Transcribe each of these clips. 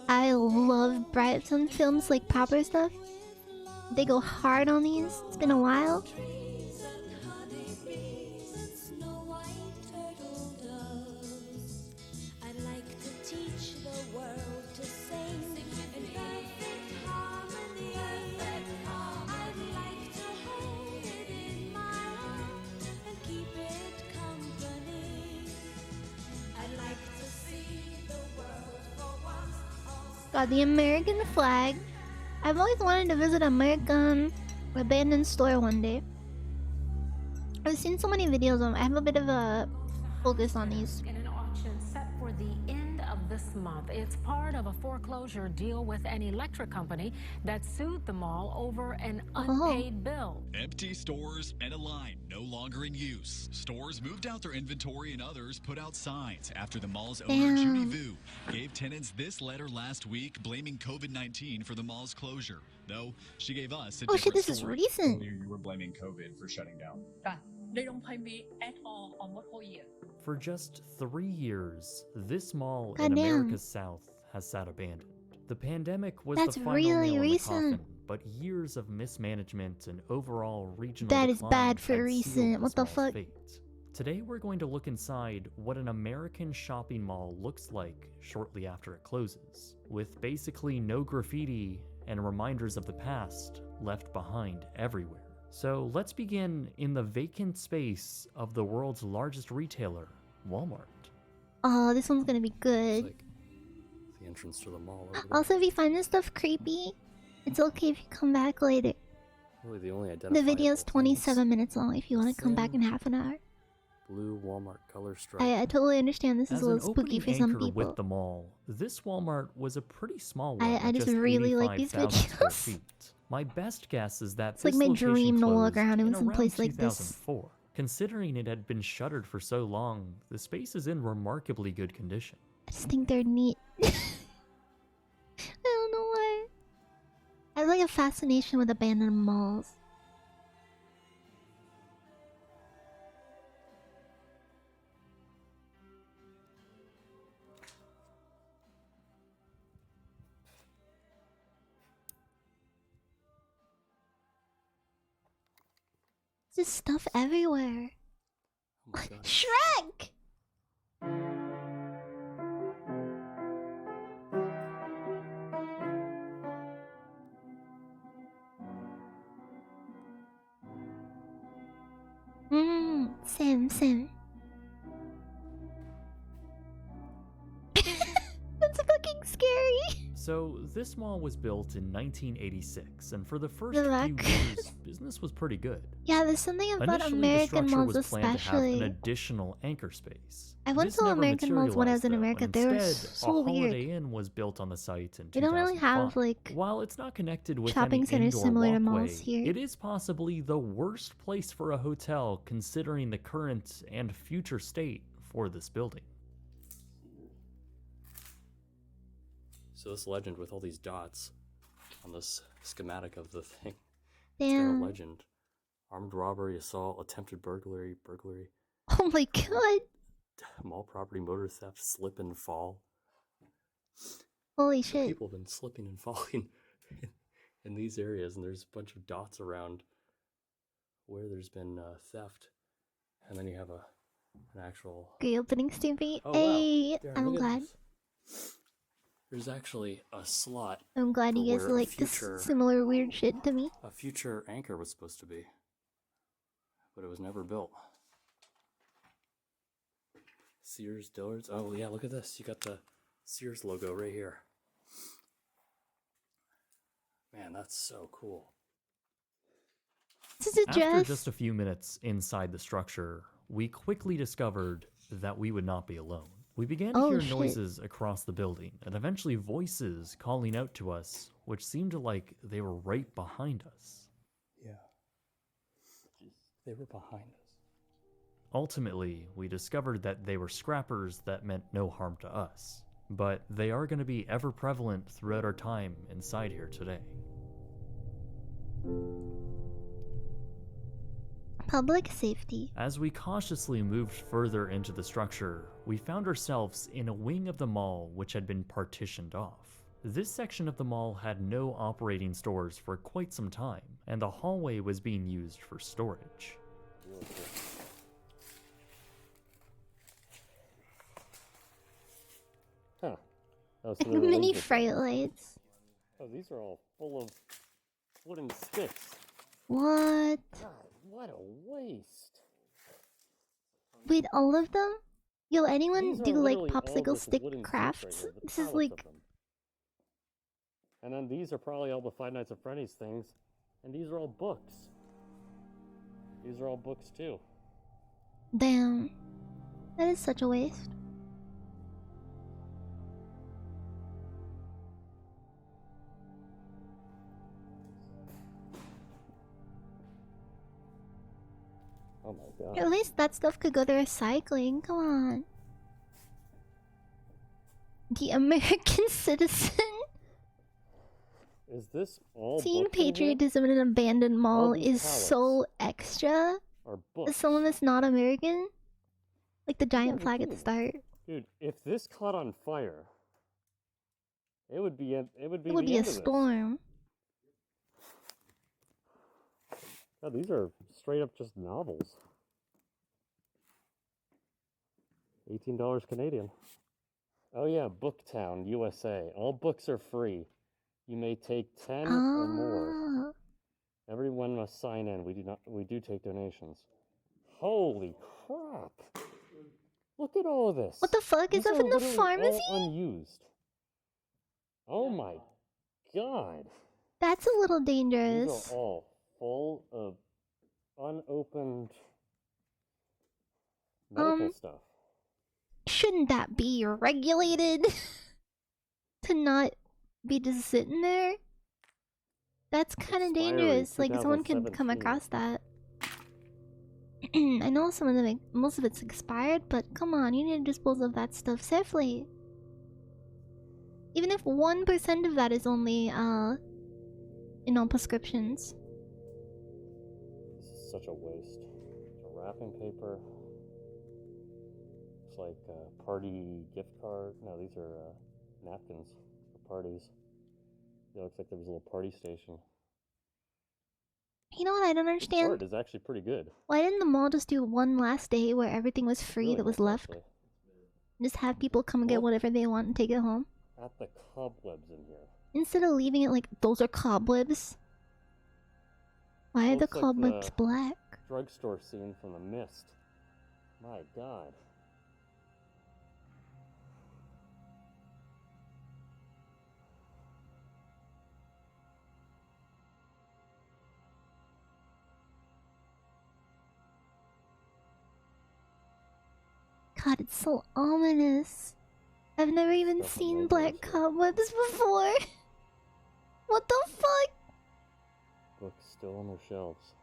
I love Brighton films, like proper stuff. They go hard on these. It's been a while. Got the American flag. I've always wanted to visit an American abandoned store one day. I've seen so many videos on. I have a bit of a focus on these. In an auction set for the end of this month, it's part of a foreclosure deal with an electric company that sued the mall over an unpaid bill. Empty stores and a line no longer in use. Stores moved out their inventory and others put out signs after the mall's owner, Judy Vu, gave tenants this letter last week blaming COVID-19 for the mall's closure. Though she gave us a Oh shit, this story. is recent. You were blaming COVID for shutting down. They don't pay me at all on what whole year. For just 3 years, this mall God in damn. America's South has sat abandoned. The pandemic was That's the final really nail in the recent. coffin, but years of mismanagement and overall regional That is decline bad for had recent. sealed What the mall's fuck? fate. Today we're going to look inside what an American shopping mall looks like shortly after it closes, with basically no graffiti and reminders of the past left behind everywhere. So let's begin in the vacant space of the world's largest retailer, Walmart. Oh, this one's gonna be It's good. like the entrance to the mall over there. Also, if you find this stuff creepy, it's okay if you come back later. Really the only The identifiable video's things. 27 minutes long if you want to come back in Thin half an hour. Blue Walmart color stripe. I totally understand this is As a an little spooky opening for some anchor people. with the mall, this Walmart was a pretty small one. I at just really like these 85,000 square videos. feet. My best guess is that It's like this my location dream to walk closed around in in some around place like this. 2004. Considering it had been shuttered for so long, the space is in remarkably good condition. I just think they're neat. I don't know why. I have like a fascination with abandoned malls. There's stuff everywhere. Oh my god. Shrek! Same. That's fucking scary. So, this mall was built in 1986, and for the first The few wreck. years, business was pretty good. Yeah, there's something about Initially, the American structure malls was planned to have an especially. additional anchor space. I went This to never American malls when I was in materialized, America. though, They were and instead, so a weird. Holiday Inn was built on the site in We don't really have 2005. like While it's not connected with shopping any centers indoor similar to walkway, malls here. it is possibly the worst place for a hotel considering the current and future state for this building. So this legend with all these dots on this schematic of the thing. It's got a Damn. legend. Armed robbery, assault, attempted burglary, Oh my god. mall property, motor theft, slip and fall. Holy shit. People have been slipping and falling in these areas, and there's a bunch of dots around where there's been theft. And then you have an actual... Great opening, Stimpy. Oh, Hey, wow. Darren, I'm look at glad. this. There's actually a slot. I'm glad you for guys where a like this future- similar weird shit to me. A future anchor was supposed to be, but it was never built. Sears, Dillard's. Oh yeah, look at this. You got the Sears logo right here. Man, that's so cool. This is a After dress. just a few minutes inside the structure, we quickly discovered that we would not be alone. We began to Oh, hear shit. noises across the building, and eventually voices calling out to us, which seemed like they were right behind us. Yeah. They were behind us. Ultimately, we discovered that they were scrappers that meant no harm to us, but they are going to be ever prevalent throughout our time inside here today. Public safety. As we cautiously moved further into the structure, we found ourselves in a wing of the mall which had been partitioned off. This section of the mall had no operating stores for quite some time, and the hallway was being used for storage. Huh. Oh, The mini fright lights. Oh, these are all full of wooden sticks. What? God, what a waste. Wait, all of them? Yo, anyone These are do like literally all popsicle just stick wooden sticks crafts? right here, the This is pallets like of them. And then these are probably all the Five Nights at Freddy's things. And these are all books. These are all books too. damn. That is such a waste. Oh my god. At least that stuff could go to recycling. Come on. The American citizen. Is this all Seeing books in here? patriotism in an abandoned mall these is pallets so extra. Are As books. someone that's not American, like the giant Yeah, flag at the dude. start, Dude, if this caught on fire, it would be it would the be a end of this. storm. God, these are straight up just novels. $18 Canadian. Oh yeah, Booktown, USA. All books are free. You may take 10 or more. Ah, Everyone must sign in. We do take donations. Holy crap. Look at all this. what the fuck is These up are in the literally pharmacy? all unused. Oh my god. That's a little These dangerous. are all full of unopened medical stuff. Shouldn't that be regulated? To not be just sitting there? That's kind of Expiry dangerous. Like, someone could come 2017. across that. I know some of them, most of it's expired, but come on, you need to dispose of that stuff safely. Even if 1% of that is only, you know, prescriptions. This is such a waste. Wrapping paper. It's like a party gift card. No, these are napkins for parties. It looks like there was a little party station. You know what I don't This understand? art is actually pretty good. Why didn't the mall just do one last day where everything was free Really that was nice, left? actually. Just have people come and get Look whatever they want and take it home? at the cobwebs in here. Instead of leaving it like, those are cobwebs. Why are the Looks like cobwebs the black? drugstore scene from The Mist. My god. God, it's so ominous. I've never even Stuff seen amazing black shit. cobwebs before. What the fuck? Books still on their shelves.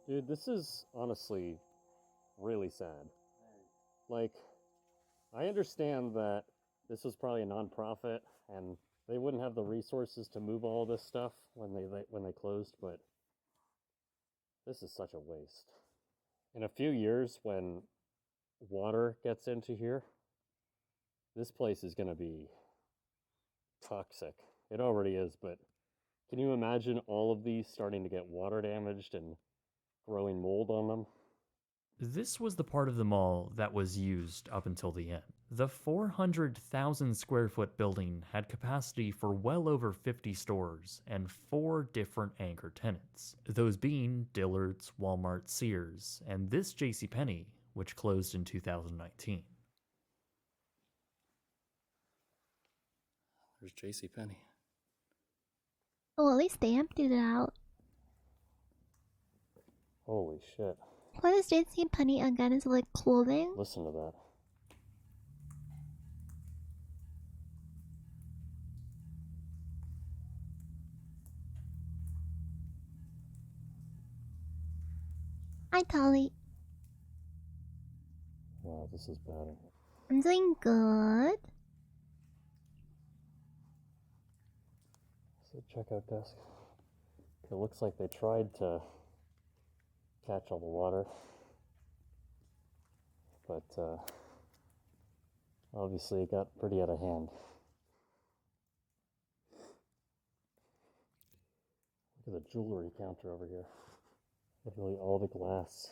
Dude, this is honestly really sad. Like, I understand that this was probably a non-profit and they wouldn't have the resources to move all this stuff when they closed, but this is such a waste. In a few years, when water gets into here, this place is going to be toxic. It already is, but can you imagine all of these starting to get water damaged and growing mold on them? This was the part of the mall that was used up until the end. The 400,000 square foot building had capacity for well over 50 stores and 4 different anchor tenants, those being Dillard's, Walmart, Sears, and this JCPenney, which closed in 2019. There's JCPenney. Oh, at least they emptied it out. Holy shit. What is JCPenney again? Is it like clothing? Listen to that. Hi, Tolly. Wow, this is bad. I'm doing good. So checkout desk. It looks like they tried to catch all the water, but obviously it got pretty out of hand. Look at the jewelry counter over here. Literally all the glass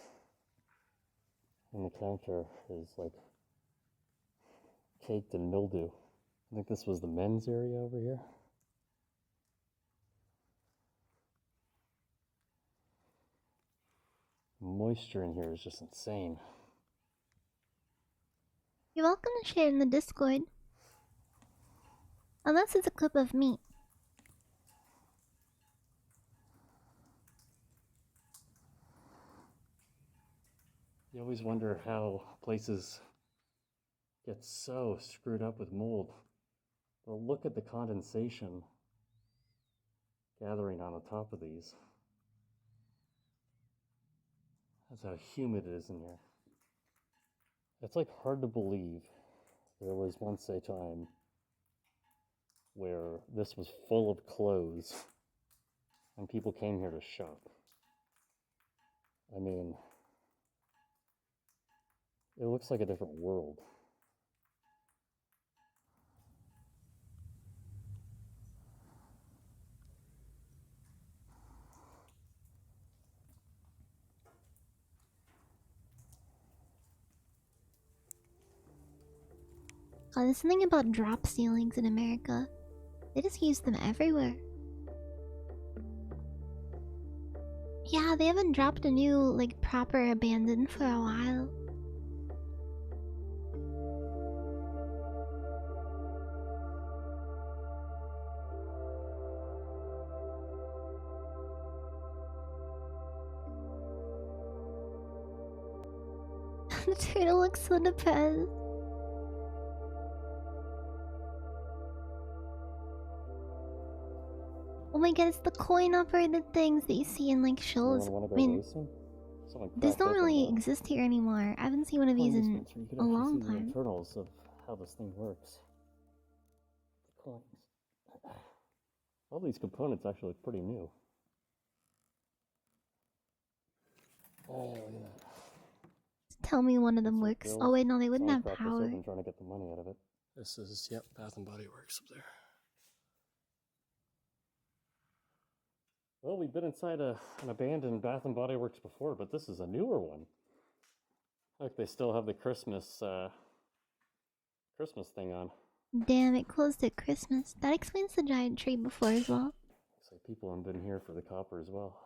in the counter is like caked in mildew. I think this was the men's area over here. Moisture in here is just insane. You're welcome to share in the Discord. Unless it's a clip of me. You always wonder how places get so screwed up with mold. Well, look at the condensation gathering on the top of these. That's how humid it is in here. It's like hard to believe there was once a time where this was full of clothes and people came here to shop. I mean, it looks like a different world. Oh, there's something about drop ceilings in America. They just use them everywhere. Yeah, they haven't dropped a new, like, proper abandoned for a while. The turtle looks so depressed. Oh my god, it's the coin operated things that you see in like shows. Wanna I go mean, racing? Someone these cracked don't open really the exist here anymore. I haven't seen one of these in coin dispenser. You could a actually long see the time. internals of how this thing works. The coins. All these components actually look pretty new. Oh, look at that. Tell me one of them Looks like works. Bill's. Oh wait, no, they wouldn't Someone have cracked this power. open trying to get the money out of it. This is, yep, Bath and Body Works up there. Well, we've been inside an abandoned Bath and Body Works before, but this is a newer one. Look, they still have the Christmas thing on. Damn, it closed at Christmas. That explains the giant tree before as well. Looks like people have been here for the copper as well.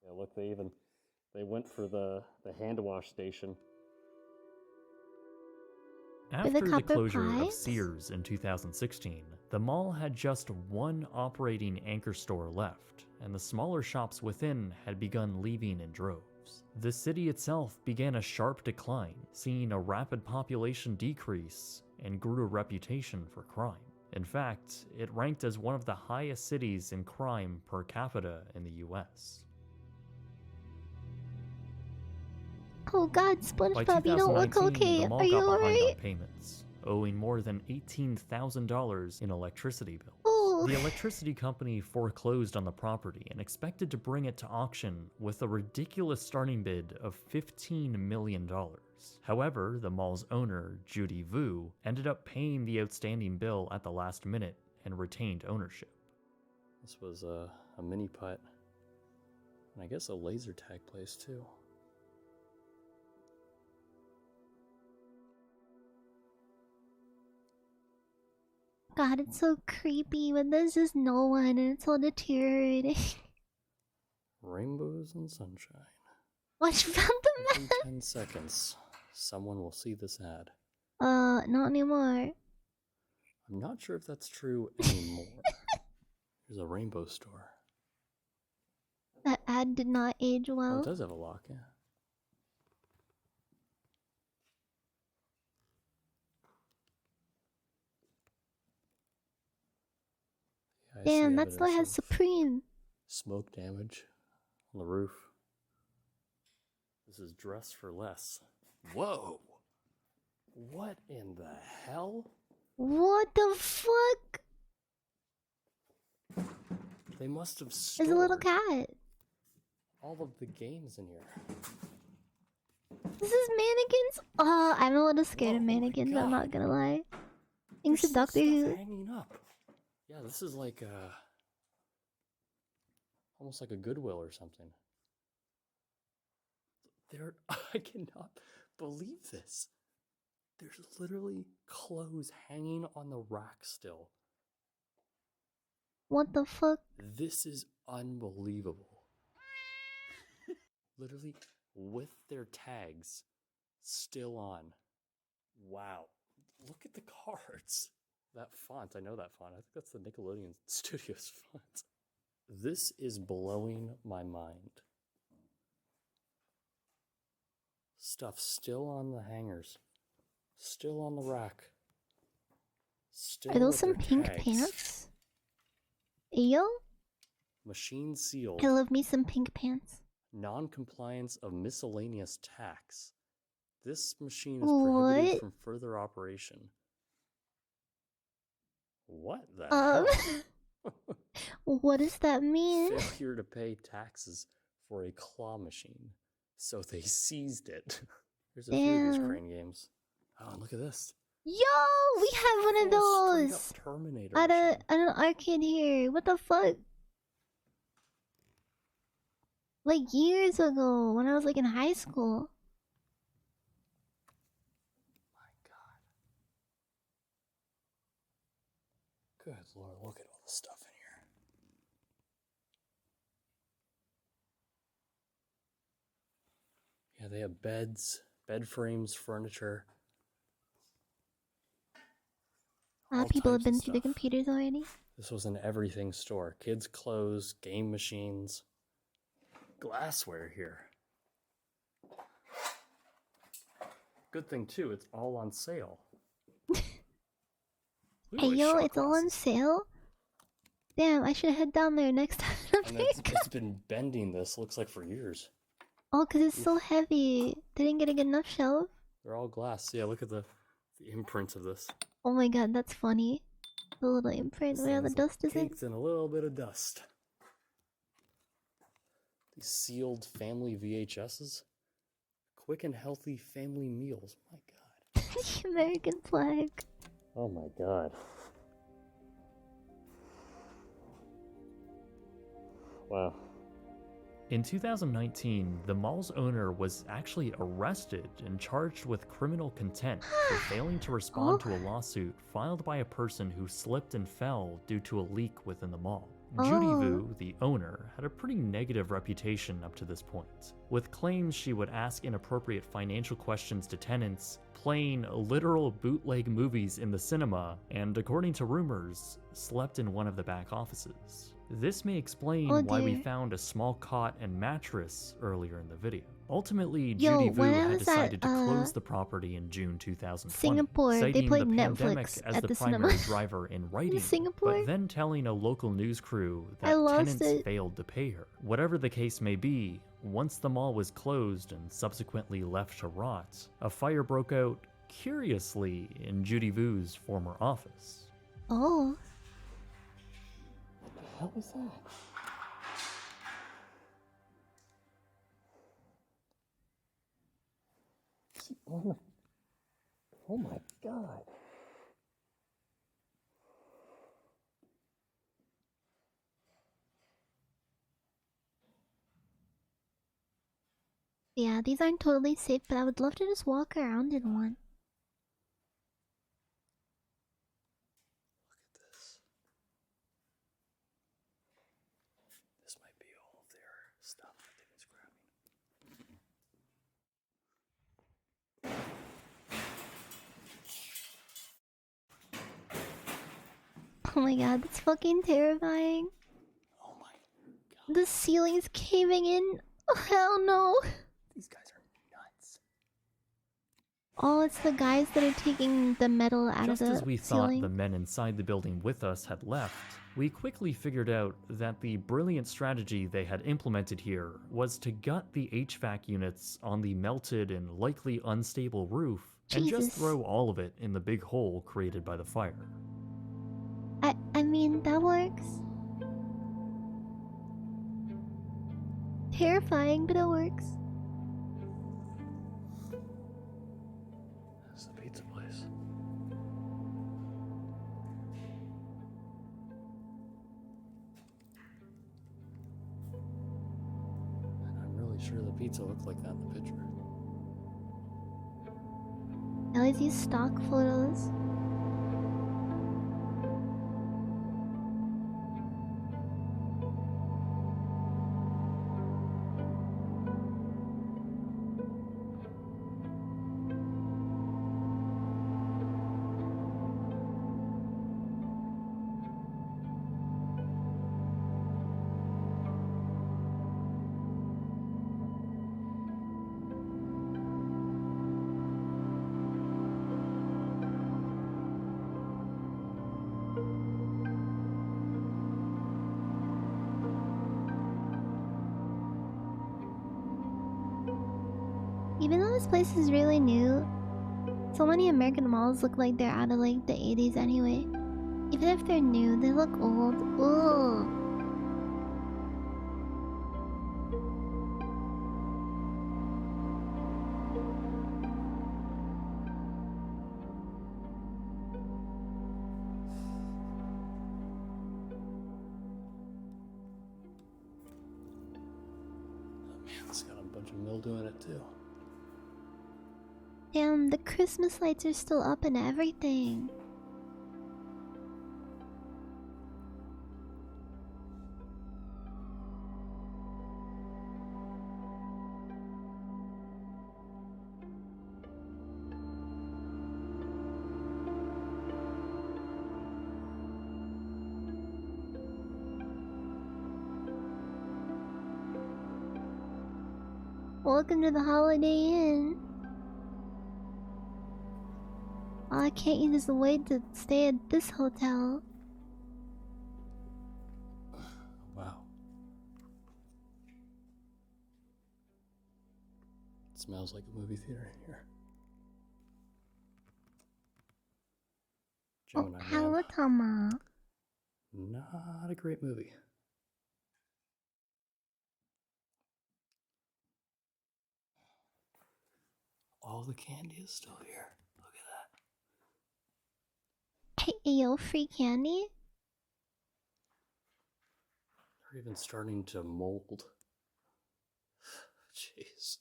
Yeah, look, they went for the hand wash station. After the copper closure of pipes? Sears in 2016, the mall had just one operating anchor store left, and the smaller shops within had begun leaving in droves. The city itself began a sharp decline, seeing a rapid population decrease and grew a reputation for crime. In fact, it ranked as one of the highest cities in crime per capita in the US. Oh god, By SpongeBob, you don't look 2019, okay. the mall Are you got behind alright? on payments, owing more than $18,000 in electricity bills. Oh. The electricity company foreclosed on the property and expected to bring it to auction with a ridiculous starting bid of $15 million. However, the mall's owner, Judy Vu, ended up paying the outstanding bill at the last minute and retained ownership. This was a mini putt, and I guess a laser tag place too. God, it's so creepy when there's just no one and it's all deteriorating. Rainbows and sunshine. Watch Phantom Every Man. 10 seconds, someone will see this ad. Not anymore. I'm not sure if that's true anymore. There's a rainbow store. That ad did not age Oh, well. it does have a lock, yeah. Yeah, I see Damn, that store has evidence of Supreme. smoke damage on the roof. This is dress for less. Whoa. What in the hell? What the fuck? They must have stored There's a little cat. all of the games in here. This is mannequins? Oh, I'm a little scared of Whoa, oh my mannequins, I'm not God. gonna lie. Thanks There's to Doctor stuff Who. hanging up. Yeah, this is like almost like a Goodwill or something. There, I cannot believe this. There's literally clothes hanging on the rack still. What the fuck? This is unbelievable. Literally with their tags still on. Wow. Look at the cards. That font, I know that font. I think that's the Nickelodeon Studios font. This is blowing my mind. Stuff still on the hangers. Still on the rack. Still Are those with some their pink tags. pants? Ayo? Machine sealed. I love me some pink pants. Non-compliance of miscellaneous tax. This machine is prohibited What? from further operation. What the hell? What does that mean? Failure to pay taxes for a claw machine. So they seized it. There's a few of these Damn. crane games. Oh, look at this. Yo, we have one of Full straight those up Terminator at machine. an arcade here. What the fuck? Like years ago, when I was like in high school. My God. Good Lord, look at all the stuff in here. Yeah, they have beds, bed frames, furniture. All People have types of been through the stuff. computers already. This was an everything store. Kids' clothes, game machines, glassware here. Good thing too, it's all on sale. Look at Hey my yo, shot it's all on glasses. sale? Damn, I should head down there next time. And it's been bending this, looks like for years. Oh, cause it's so heavy. Didn't get a good enough shelf? They're all glass. Yeah, look at the imprint of this. Oh my god, that's funny. The little imprint This where all the thing's dust is in. caked in a little bit of dust. These sealed family VHSs. Quick and healthy family meals. My God. The American flag. Oh my God. Wow. In 2019, the mall's owner was actually arrested and charged with criminal contempt for failing to respond to a lawsuit filed by a person who slipped and fell due to a leak within the mall. Judy Vu, the owner, had a pretty negative reputation up to this point, with claims she would ask inappropriate financial questions to tenants, playing literal bootleg movies in the cinema, and according to rumors, slept in one of the back offices. This may explain why we found a small cot and mattress earlier in the video. Ultimately, Judy Vu had decided to close the property in June 2020, Singapore, they citing played the pandemic Netflix as at the the primary cinema. driver in writing, Singapore? but then telling a local news crew I that lost tenants it. failed to pay her. Whatever the case may be, once the mall was closed and subsequently left to rot, a fire broke out, curiously, in Judy Vu's former office. Oh. What the hell was that? Oh my God. Yeah, these aren't totally safe, but I would love to just walk around in one. Look at this. This might be all of their stuff that they've been scrapping. Oh my god, that's fucking terrifying. Oh my God. The ceiling's caving in. Oh, hell no. These guys are nuts. Oh, it's the guys that are taking the metal out Just of the as we ceiling. thought the men inside the building with us had left, we quickly figured out that the brilliant strategy they had implemented here was to gut the HVAC units on the melted and likely unstable roof and just Jesus. throw all of it in the big hole created by the fire. I mean, that works. Terrifying, but it works. It's the pizza place. And I'm really sure the pizza looked like that in the picture. I always use stock photos. Even though this place is really new, so many American malls look like they're out of like the 80s anyway. Even if they're new, they look old. Ugh. Oh man, it's got a bunch of mildew in it too. Damn, the Christmas lights are still up and everything. Welcome to the Holiday Inn. Oh, I can't use the way to stay at this hotel. Wow. It smells like a movie theater in here. Oh, Gemini hello, Man. Tama. Not a great movie. All the candy is still here. Look at that. Hey, yo, free candy? They're even starting to mold. Jeez.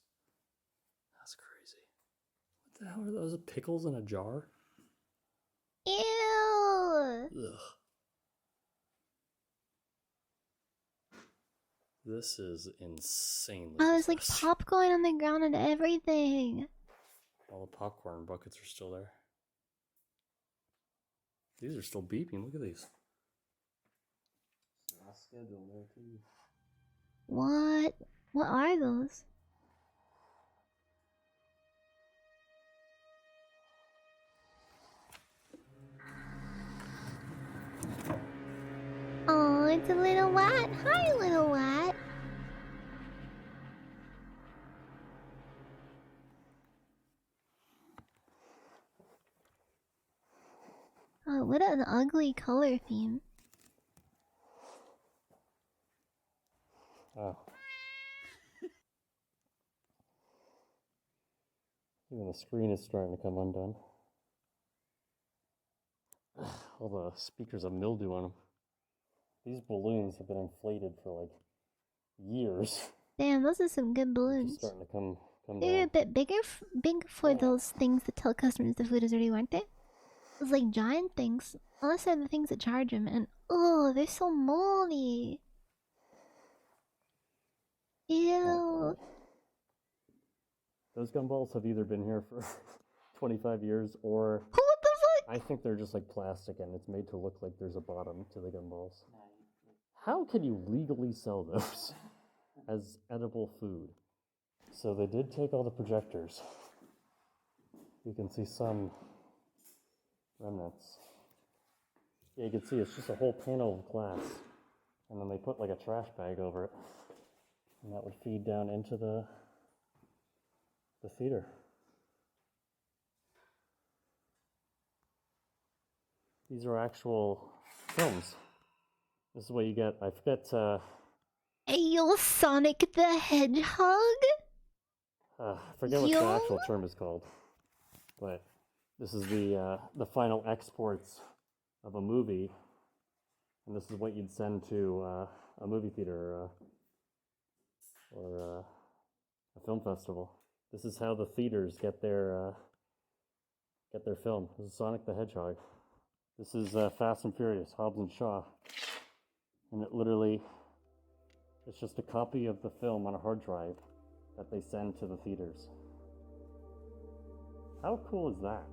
That's crazy. What the hell are those? Pickles in a jar? Ew! Ugh. This is insanely Oh, there's like disgusting. popcorn on the ground and everything. All the popcorn buckets are still there. These are still beeping. Look at these. Schedule there too. What? What are those? Oh, it's a little rat. Hi, little rat. Oh, what an ugly color theme. Oh. Even the screen is starting to come undone. All the speakers have mildew on them. These balloons have been inflated for like years. Damn, those are some good They're balloons. just starting to come They're a down. bit big for those things that tell customers the food is ready, weren't they? Those like giant things. Unless they're the things that charge them, and oh, they're so moldy. Ew. Those gumballs have either been here for 25 years or What the fuck? I think they're just like plastic and it's made to look like there's a bottom to the gumballs. How can you legally sell those as edible food? So they did take all the projectors. you can see some remnants. Yeah, you can see it's just a whole panel of glass, and then they put like a trash bag over it, and that would feed down into the theater. These are actual films. This is what you get. I forget. Ayo, Sonic the Hedgehog? I forget what the actual term is called, but this is the final exports of a movie, and this is what you'd send to a movie theater or a film festival. This is how the theaters get their film. This is Sonic the Hedgehog. This is Fast and Furious, Hobbs and Shaw, and it literally, it's just a copy of the film on a hard drive that they send to the theaters. How cool is that?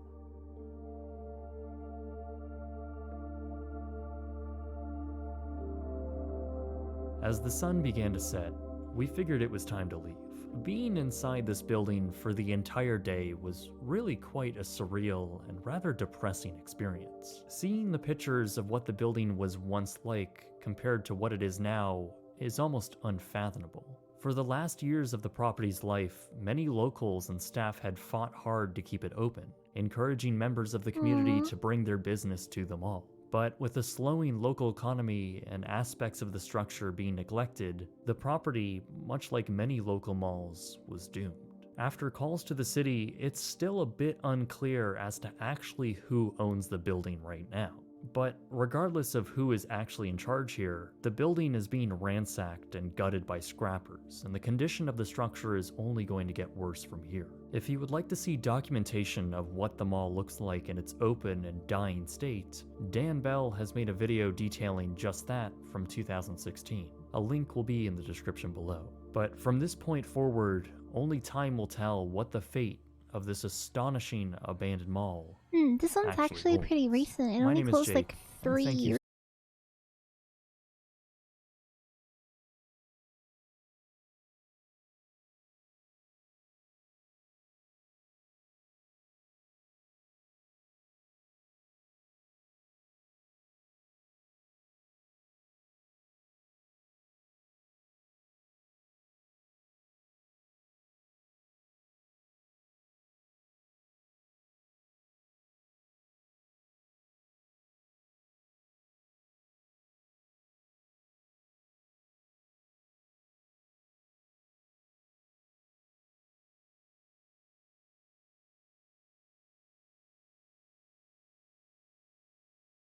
As the sun began to set, we figured it was time to leave. Being inside this building for the entire day was really quite a surreal and rather depressing experience. Seeing the pictures of what the building was once like compared to what it is now is almost unfathomable. For the last years of the property's life, many locals and staff had fought hard to keep it open, encouraging members of the community to bring their business to the mall. But with a slowing local economy and aspects of the structure being neglected, the property, much like many local malls, was doomed. After calls to the city, it's still a bit unclear as to actually who owns the building right now. But regardless of who is actually in charge here, the building is being ransacked and gutted by scrappers, and the condition of the structure is only going to get worse from here. If you would like to see documentation of what the mall looks like in its open and dying state, Dan Bell has made a video detailing just that from 2016. A link will be in the description below. But from this point forward, only time will tell what the fate of this astonishing abandoned mall. This one's actually pretty recent. It only closed like 3 years